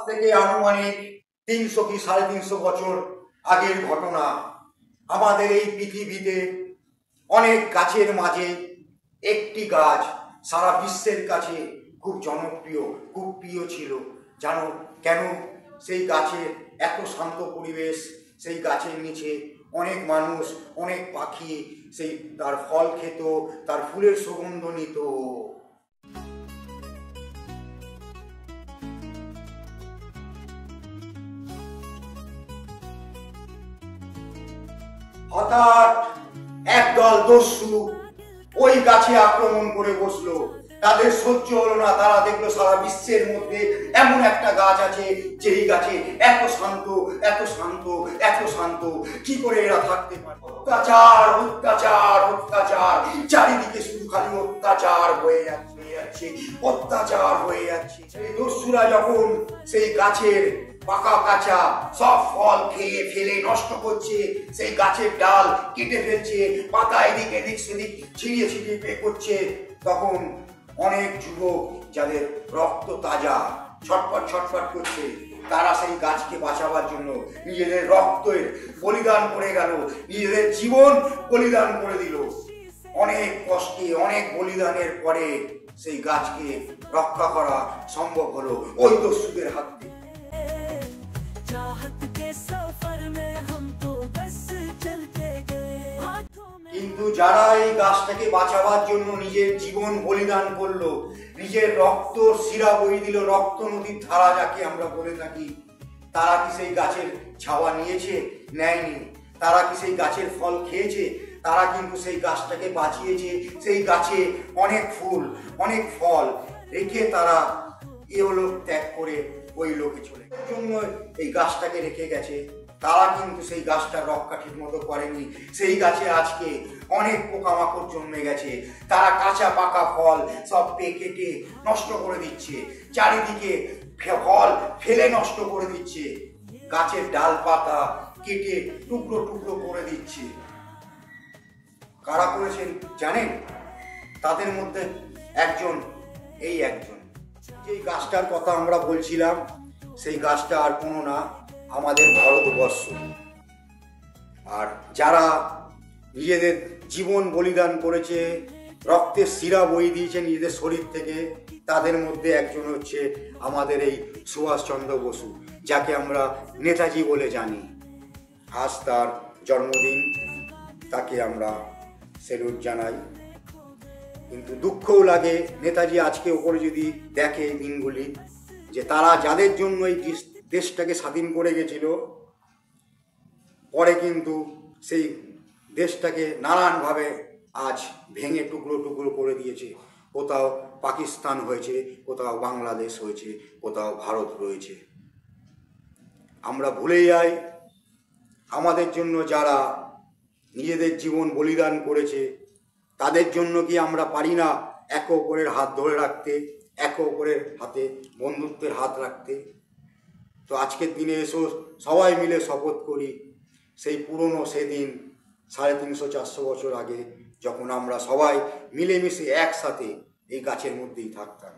থেকে আনুমানিক 300 কি 350 বছর আগের ঘটনা। আমাদের এই পৃথিবীতে অনেক গাছের মাঝে একটি গাছ সারা বিশ্বের কাছে খুব জনপ্রিয়, খুব প্রিয় ছিল। জানো কেন? সেই গাছের এত শান্ত পরিবেশ, সেই গাছের নিচে অনেক মানুষ, অনেক পাখি সেই তার ফল খেত, তার ফুলের সুগন্ধ নিত। হঠাৎ একদল দস্যু ওই গাছে আক্রমণ করে বসলো। তাদের সহ্য হলো না। তারা দেখলো সারা বিশ্বের মধ্যে এমন একটা গাছ আছে যেই গাছে এত শান্ত, এত শান্ত, এত শান্ত, কি করে এরা থাকতে পারে? অত্যাচার, অত্যাচার, অত্যাচার, চারিদিকে শুধু খালি অত্যাচার হয়ে যাচ্ছে, অত্যাচার হয়ে যাচ্ছে। সেই দস্যুরা যখন সেই গাছের পাকা কাঁচা সব ফল খেয়ে ফেলে নষ্ট করছে, সেই গাছের ডাল কেটে ফেলছে, পাতা এদিক এদিক সেদিক ছিঁড়িয়ে ছিঁড়িয়ে করছে, তখন অনেক যুবক যাদের রক্ত তাজা ছটফট ছটফট করছে, তারা সেই গাছকে বাঁচাবার জন্য নিজেদের রক্তের বলিদান করে গেল, নিজেদের জীবন বলিদান করে দিল। অনেক কষ্টে, অনেক বলিদানের পরে সেই গাছকে রক্ষা করা সম্ভব হলো ওই দস্যুদের হাত থেকে। কিন্তু যারা এই গাছটাকে বাঁচাবার জন্য নিজের জীবন বলিদান করলো, নিজের রক্ত শিরা বই দিল, রক্ত নদীর ধারা যাকে আমরা বলে থাকি, তারা কি সেই গাছের ছাওয়া নিয়েছে? নেয়নি। তারা কি সেই গাছের ফল খেয়েছে? তারা কিন্তু সেই গাছটাকে বাঁচিয়েছে। সেই গাছে অনেক ফুল, অনেক ফল রেখে তারা এলোক ত্যাগ করে ওই লোকে চলে জন্য এই গাছটাকে রেখে গেছে। তারা কিন্তু সেই গাছটা রক্ষা ঠিক মতো করেনি। সেই গাছে আজকে অনেক পোকামাকড় জন্মে গেছে। তারা কাঁচা পাকা ফল সব কেটে নষ্ট করে দিচ্ছে, চারিদিকে ফল ফেলে নষ্ট করে দিচ্ছে, গাছের ডাল পাতা কেটে টুকরো টুকরো করে দিচ্ছে। কারা করেছেন জানেন? তাদের মধ্যে একজন, এই একজন। যেই গাছটার কথা আমরা বলছিলাম, সেই গাছটা আর কোনো না, আমাদের ভারতবর্ষ। আর যারা নিজেদের জীবন বলিদান করেছে, রক্তের শিরা বই দিয়েছে নিজেদের শরীর থেকে, তাদের মধ্যে একজন হচ্ছে আমাদের এই সুভাষচন্দ্র বসু, যাকে আমরা নেতাজি বলে জানি। আজ তার জন্মদিন, তাকে আমরা স্যালুট জানাই। কিন্তু দুঃখও লাগে নেতাজি আজকে ওপরে যদি দেখে দিনগুলি, যে তারা যাদের জন্য এই দেশটাকে স্বাধীন করে গেছিল, পরে কিন্তু সেই দেশটাকে নানানভাবে আজ ভেঙে টুকরো টুকরো করে দিয়েছে। কোথাও পাকিস্তান হয়েছে, কোথাও বাংলাদেশ হয়েছে, কোথাও ভারত রয়েছে। আমরা ভুলে যাই আমাদের জন্য যারা নিজেদের জীবন বলিদান করেছে, তাদের জন্য কি আমরা পারি না একে অপরের হাত ধরে রাখতে, একে অপরের হাতে বন্ধুত্বের হাত রাখতে? তো আজকের দিনে এসো সবাই মিলে শপথ করি সেই পুরনো সেদিন 350-400 বছর আগে, যখন আমরা সবাই মিলেমিশে একসাথে এই গাছের মধ্যেই থাকতাম।